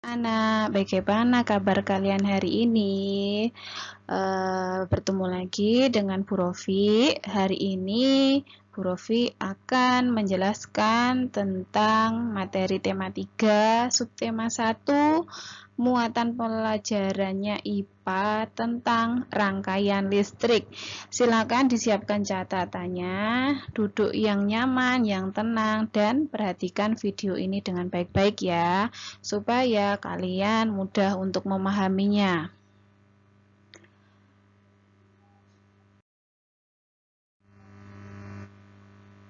Anak, bagaimana kabar kalian hari ini? Bertemu lagi dengan Bu Rofi. Hari ini Bu Rofi akan menjelaskan tentang materi tema 3, subtema 1, muatan pelajarannya IPA tentang rangkaian listrik. Silakan disiapkan catatannya, duduk yang nyaman, yang tenang, dan perhatikan video ini dengan baik-baik ya, supaya kalian mudah untuk memahaminya.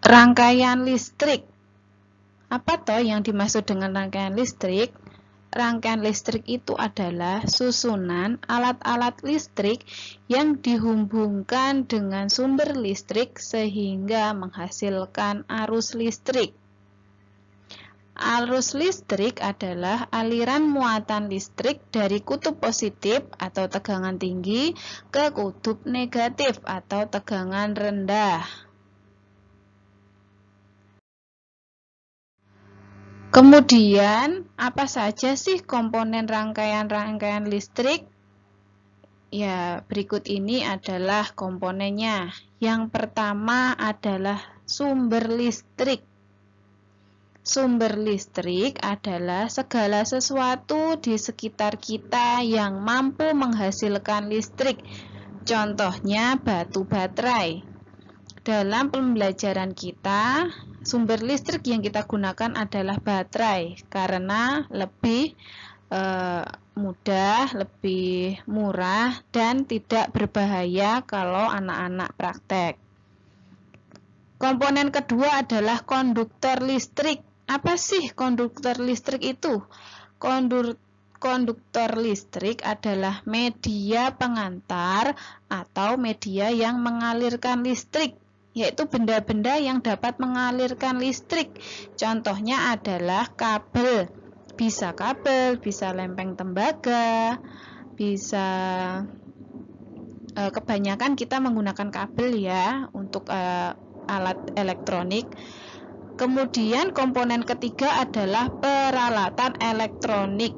Rangkaian listrik. Apa toh yang dimaksud dengan rangkaian listrik? Rangkaian listrik itu adalah susunan alat-alat listrik yang dihubungkan dengan sumber listrik sehingga menghasilkan arus listrik. Arus listrik adalah aliran muatan listrik dari kutub positif atau tegangan tinggi ke kutub negatif atau tegangan rendah. Kemudian, apa saja sih komponen rangkaian listrik? Ya, berikut ini adalah komponennya. Yang pertama adalah sumber listrik. Sumber listrik adalah segala sesuatu di sekitar kita yang mampu menghasilkan listrik. Contohnya batu baterai. Dalam pembelajaran kita, sumber listrik yang kita gunakan adalah baterai karena lebih mudah, lebih murah, dan tidak berbahaya kalau anak-anak praktek. Komponen kedua adalah konduktor listrik. Apa sih konduktor listrik itu? Konduktor listrik adalah media pengantar atau media yang mengalirkan listrik, yaitu benda-benda yang dapat mengalirkan listrik. Contohnya adalah kabel. Bisa lempeng tembaga, bisa kebanyakan kita menggunakan kabel ya untuk alat elektronik. Kemudian komponen ketiga adalah peralatan elektronik.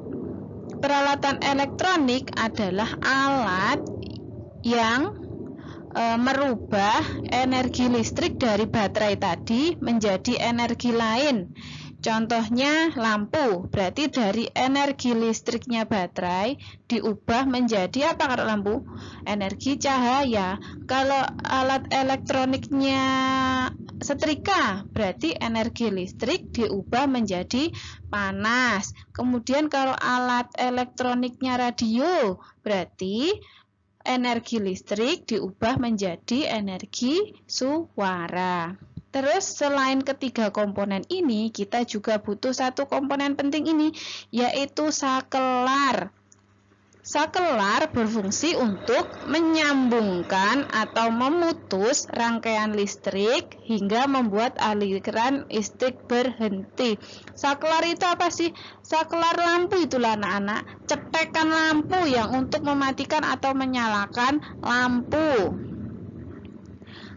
Peralatan elektronik adalah alat yang merubah energi listrik dari baterai tadi menjadi energi lain. Contohnya lampu, berarti dari energi listriknya baterai diubah menjadi apa kalau lampu? Energi cahaya. Kalau alat elektroniknya setrika, berarti energi listrik diubah menjadi panas. Kemudian kalau alat elektroniknya radio, berarti energi listrik diubah menjadi energi suara. Terus selain ketiga komponen ini, kita juga butuh satu komponen penting ini, yaitu sakelar. Sakelar berfungsi untuk menyambungkan atau memutus rangkaian listrik hingga membuat aliran listrik berhenti. Sakelar itu apa sih? Sakelar lampu itulah anak-anak, cetekan lampu yang untuk mematikan atau menyalakan lampu.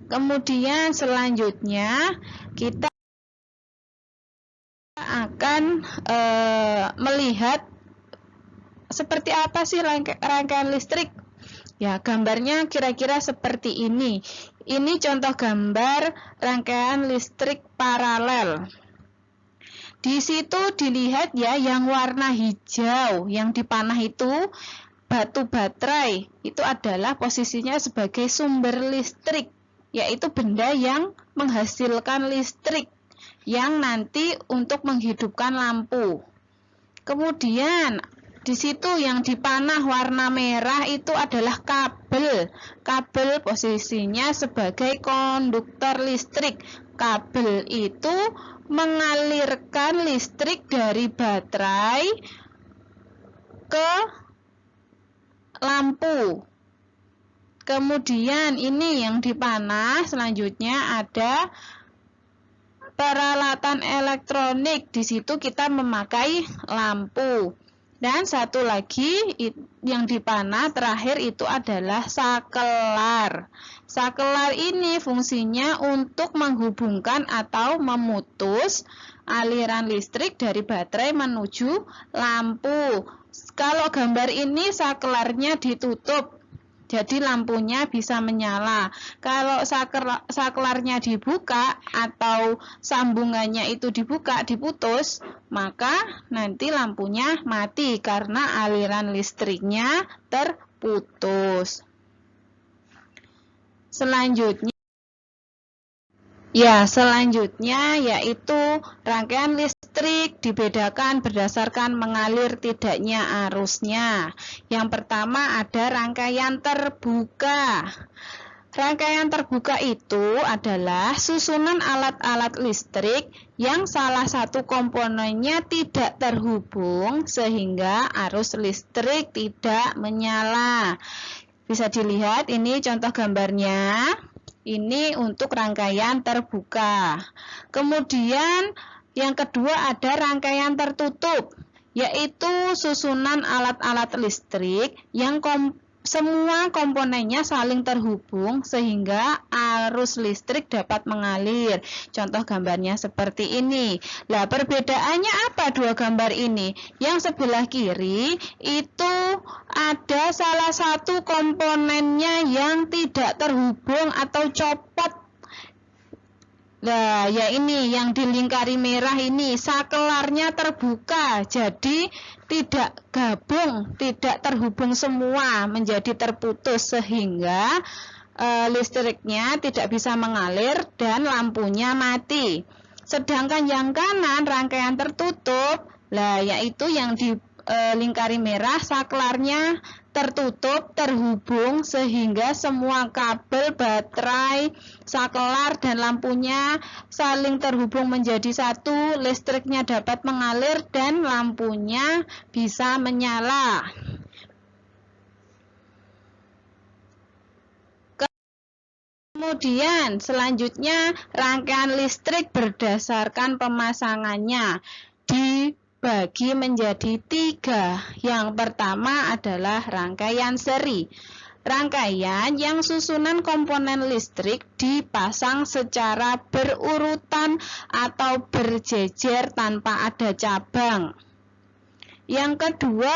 Kemudian selanjutnya kita akan melihat seperti apa sih rangkaian listrik. Ya, gambarnya kira-kira seperti ini. Ini contoh gambar rangkaian listrik paralel. Di situ dilihat ya, yang warna hijau yang dipanah itu batu baterai. Itu adalah posisinya sebagai sumber listrik, yaitu benda yang menghasilkan listrik yang nanti untuk menghidupkan lampu. Kemudian di situ yang dipanah warna merah itu adalah kabel. Kabel posisinya sebagai konduktor listrik. Kabel itu mengalirkan listrik dari baterai ke lampu. Kemudian ini yang dipanah, selanjutnya ada peralatan elektronik. Di situ kita memakai lampu. Dan satu lagi yang dipanah terakhir itu adalah sakelar. Sakelar ini fungsinya untuk menghubungkan atau memutus aliran listrik dari baterai menuju lampu. Kalau gambar ini saklarnya ditutup, jadi lampunya bisa menyala. Kalau saklarnya dibuka atau sambungannya itu dibuka, diputus, maka nanti lampunya mati karena aliran listriknya terputus. Selanjutnya yaitu rangkaian listrik dibedakan berdasarkan mengalir tidaknya arusnya. Yang pertama ada rangkaian terbuka. Rangkaian terbuka itu adalah susunan alat-alat listrik yang salah satu komponennya tidak terhubung sehingga arus listrik tidak menyala. Bisa dilihat ini contoh gambarnya. Ini untuk rangkaian terbuka. Kemudian yang kedua ada rangkaian tertutup, yaitu susunan alat-alat listrik yang semua komponennya saling terhubung sehingga arus listrik dapat mengalir. Contoh gambarnya seperti ini. Nah, perbedaannya apa dua gambar ini? Yang sebelah kiri itu ada salah satu komponennya yang tidak terhubung atau copot. Nah, ya ini yang dilingkari merah ini, saklarnya terbuka, jadi tidak gabung, tidak terhubung semua, menjadi terputus sehingga listriknya tidak bisa mengalir dan lampunya mati. Sedangkan yang kanan rangkaian tertutup, lah yaitu yang dilingkari merah, saklarnya tertutup, terhubung sehingga semua kabel, baterai, saklar dan lampunya saling terhubung menjadi satu, listriknya dapat mengalir dan lampunya bisa menyala. Kemudian selanjutnya rangkaian listrik berdasarkan pemasangannya dibagi menjadi 3. Yang pertama adalah rangkaian seri. Rangkaian yang susunan komponen listrik dipasang secara berurutan atau berjejer tanpa ada cabang. Yang kedua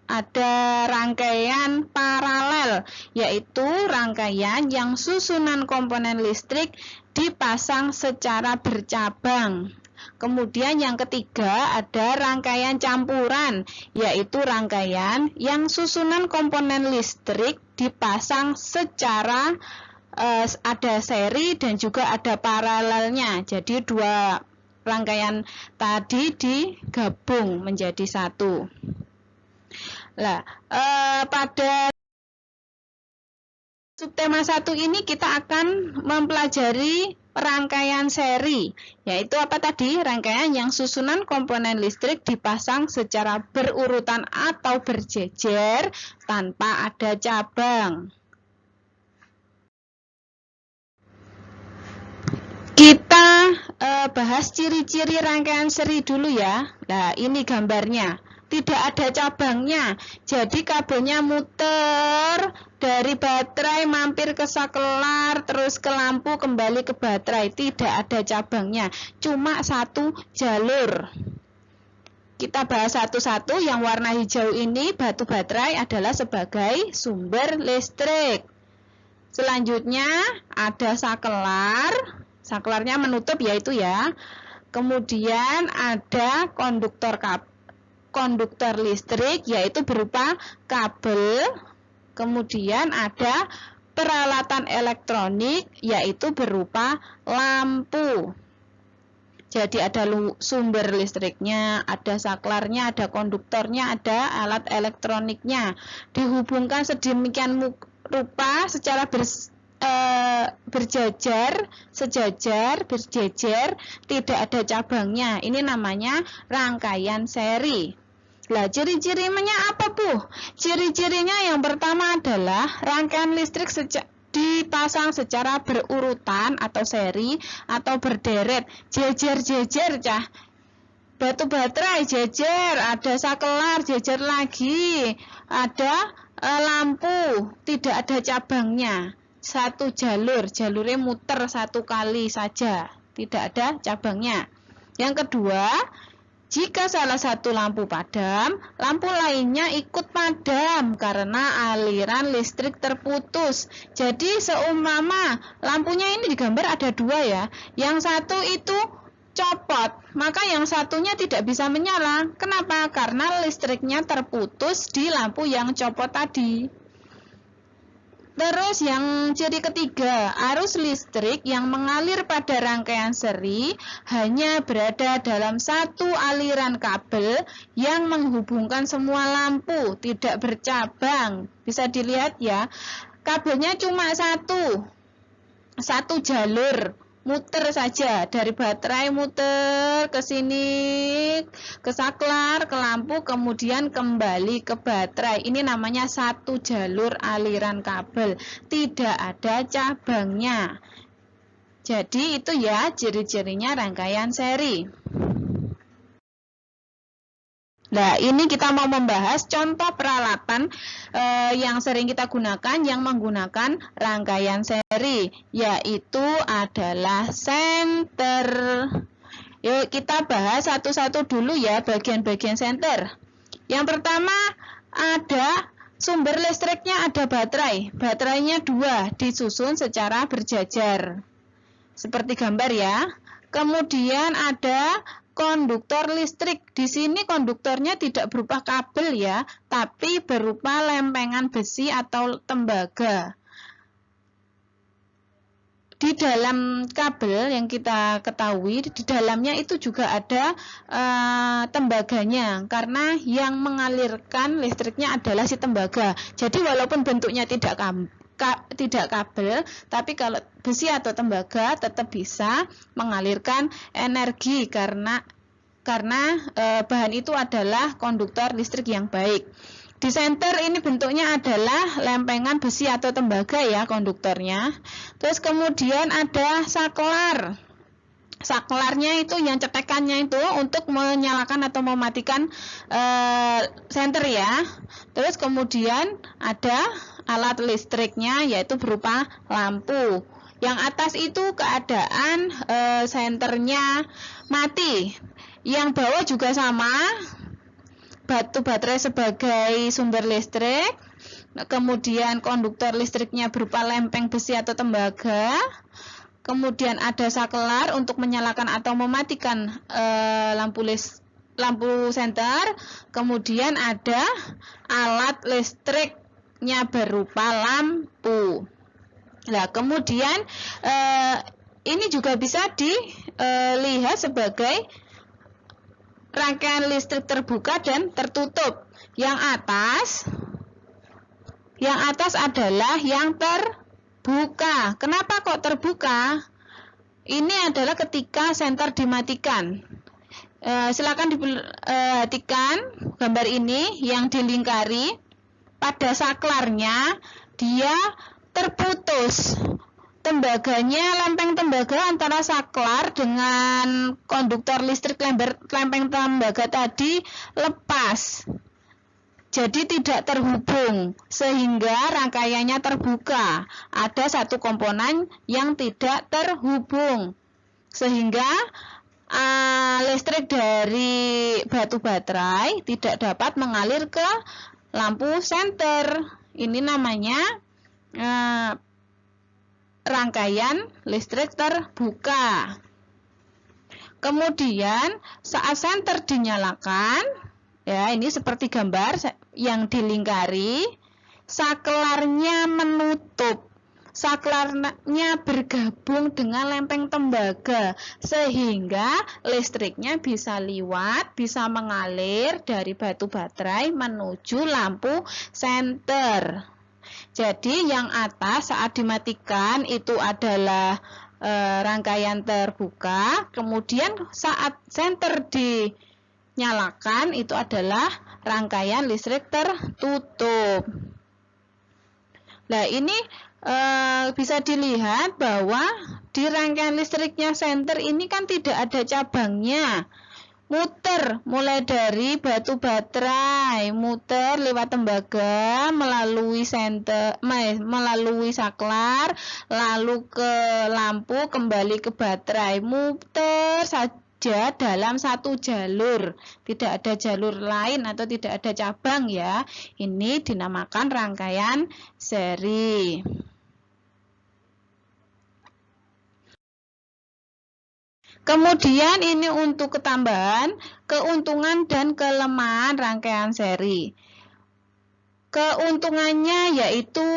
ada rangkaian paralel, yaitu rangkaian yang susunan komponen listrik dipasang secara bercabang. Kemudian yang ketiga ada rangkaian campuran, yaitu rangkaian yang susunan komponen listrik dipasang secara ada seri dan juga ada paralelnya. Jadi dua rangkaian tadi digabung menjadi satu. Nah, pada subtema 1 ini kita akan mempelajari rangkaian seri, yaitu apa tadi? Rangkaian yang susunan komponen listrik dipasang secara berurutan atau berjejer tanpa ada cabang. Kita bahas ciri-ciri rangkaian seri dulu ya. Nah, ini gambarnya. Tidak ada cabangnya, jadi kabelnya muter dari baterai mampir ke saklar, terus ke lampu, kembali ke baterai. Tidak ada cabangnya, cuma satu jalur. Kita bahas satu-satu. Yang warna hijau ini batu baterai adalah sebagai sumber listrik. Selanjutnya ada saklar, saklarnya menutup yaitu ya. Kemudian ada konduktor listrik, yaitu berupa kabel. Kemudian ada peralatan elektronik, yaitu berupa lampu. Jadi ada sumber listriknya, ada saklarnya, ada konduktornya, ada alat elektroniknya. Dihubungkan sedemikian rupa secara berjejer, tidak ada cabangnya. Ini namanya rangkaian seri. Nah, ciri-cirinya apa, Bu? Ciri-cirinya yang pertama adalah rangkaian listrik dipasang secara berurutan atau seri atau berderet, jejer-jejer, cah. Batu baterai jejer, ada saklar jejer lagi, ada lampu, tidak ada cabangnya. Satu jalur, jalurnya muter satu kali saja, tidak ada cabangnya. Yang kedua, jika salah satu lampu padam, lampu lainnya ikut padam karena aliran listrik terputus. Jadi seumpama lampunya ini digambar ada dua ya, yang satu itu copot, maka yang satunya tidak bisa menyala. Kenapa? Karena listriknya terputus di lampu yang copot tadi. Terus yang ciri ketiga, arus listrik yang mengalir pada rangkaian seri hanya berada dalam satu aliran kabel yang menghubungkan semua lampu, tidak bercabang. Bisa dilihat ya, kabelnya cuma satu jalur, muter saja dari baterai, muter ke sini, ke saklar, ke lampu, kemudian kembali ke baterai. Ini namanya satu jalur aliran kabel, tidak ada cabangnya. Jadi itu ya ciri-cirinya rangkaian seri. Nah, ini kita mau membahas contoh peralatan yang sering kita gunakan yang menggunakan rangkaian seri, yaitu adalah senter. Yuk kita bahas satu-satu dulu ya bagian-bagian senter. Yang pertama ada sumber listriknya, ada baterai. Baterainya 2 disusun secara berjajar. Seperti gambar ya. Kemudian ada konduktor listrik. Di sini konduktornya tidak berupa kabel ya, tapi berupa lempengan besi atau tembaga. Di dalam kabel yang kita ketahui, di dalamnya itu juga ada tembaganya, karena yang mengalirkan listriknya adalah si tembaga. Jadi walaupun bentuknya tidak kabel, tapi kalau besi atau tembaga tetap bisa mengalirkan energi karena bahan itu adalah konduktor listrik yang baik. Di senter ini bentuknya adalah lempengan besi atau tembaga ya konduktornya. Terus kemudian ada saklar. Saklarnya itu yang cetekannya itu untuk menyalakan atau mematikan senter ya. Terus kemudian ada alat listriknya yaitu berupa lampu. Yang atas itu keadaan senternya mati. Yang bawah juga sama, batu baterai sebagai sumber listrik. Kemudian konduktor listriknya berupa lempeng besi atau tembaga. Kemudian ada saklar untuk menyalakan atau mematikan lampu senter. Kemudian ada alat listriknya berupa lampu. Nah, kemudian ini juga bisa dilihat sebagai rangkaian listrik terbuka dan tertutup. Yang atas adalah yang terbuka. Kenapa kok terbuka? Ini adalah ketika senter dimatikan. Silakan diperhatikan gambar ini yang dilingkari. Pada saklarnya dia terputus. Tembaganya, lempeng tembaga antara saklar dengan konduktor listrik lempeng tembaga tadi lepas. Jadi tidak terhubung, sehingga rangkaiannya terbuka. Ada satu komponen yang tidak terhubung, sehingga listrik dari batu baterai tidak dapat mengalir ke lampu senter. Ini namanya rangkaian listrik terbuka. Kemudian saat senter dinyalakan, ya ini seperti gambar yang dilingkari, saklarnya menutup. Saklarnya bergabung dengan lempeng tembaga sehingga listriknya bisa liwat, bisa mengalir dari batu baterai menuju lampu senter. Jadi yang atas saat dimatikan itu adalah rangkaian terbuka, kemudian saat senter dinyalakan itu adalah rangkaian listrik tertutup. Nah, ini bisa dilihat bahwa di rangkaian listriknya senter ini kan tidak ada cabangnya. muter mulai dari batu baterai, muter lewat tembaga, melalui melalui saklar, lalu ke lampu, kembali ke baterai, muter saja dalam satu jalur, tidak ada jalur lain atau tidak ada cabang ya. Ini dinamakan rangkaian seri. Kemudian ini untuk ketambahan, keuntungan dan kelemahan rangkaian seri. Keuntungannya yaitu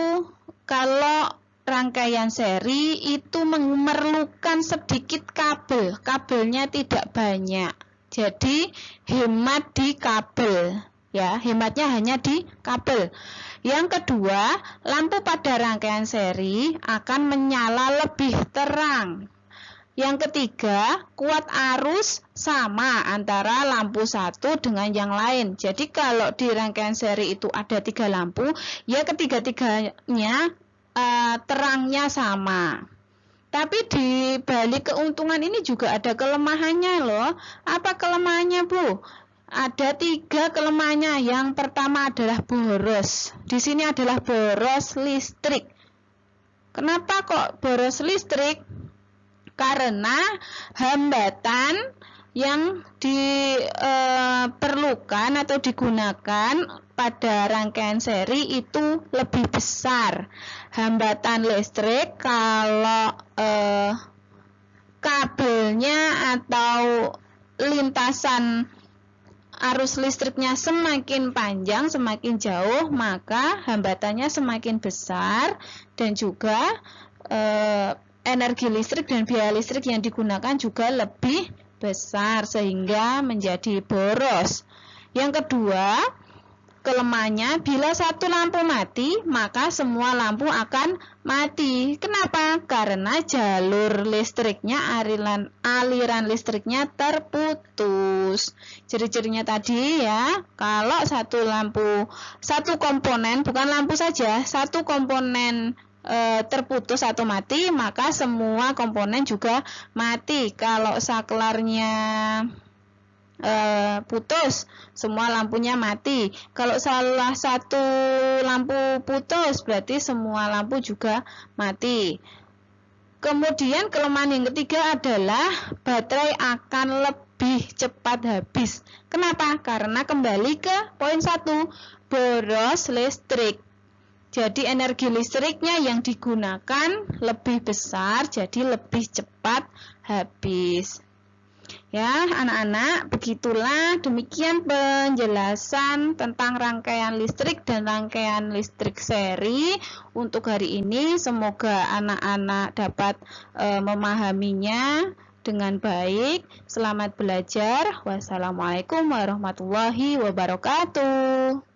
kalau rangkaian seri itu memerlukan sedikit kabel, kabelnya tidak banyak. Jadi hemat di kabel, ya, hematnya hanya di kabel. Yang kedua, lampu pada rangkaian seri akan menyala lebih terang. Yang ketiga, kuat arus sama antara lampu satu dengan yang lain. Jadi kalau di rangkaian seri itu ada 3 lampu, ya ketiga-tiganya terangnya sama. Tapi di balik keuntungan ini juga ada kelemahannya loh. Apa kelemahannya, Bu? Ada 3 kelemahannya. Yang pertama adalah boros. Di sini adalah boros listrik. Kenapa kok boros listrik? Karena hambatan yang diperlukan atau digunakan pada rangkaian seri itu lebih besar. Hambatan listrik kalau kabelnya atau lintasan arus listriknya semakin panjang, semakin jauh, maka hambatannya semakin besar dan juga energi listrik dan biaya listrik yang digunakan juga lebih besar sehingga menjadi boros. Yang kedua, kelemahannya bila satu lampu mati, maka semua lampu akan mati. Kenapa? Karena jalur listriknya, aliran listriknya terputus. Ciri-cirinya tadi ya, kalau satu komponen, bukan lampu saja, satu komponen terputus atau mati, maka semua komponen juga mati. Kalau saklarnya putus, semua lampunya mati. Kalau salah satu lampu putus, berarti semua lampu juga mati. Kemudian kelemahan yang ketiga adalah baterai akan lebih cepat habis. Kenapa? Karena kembali ke poin 1, boros listrik. Jadi energi listriknya yang digunakan lebih besar, jadi lebih cepat habis. Ya, anak-anak, begitulah demikian penjelasan tentang rangkaian listrik dan rangkaian listrik seri untuk hari ini. Semoga anak-anak dapat memahaminya dengan baik. Selamat belajar. Wassalamualaikum warahmatullahi wabarakatuh.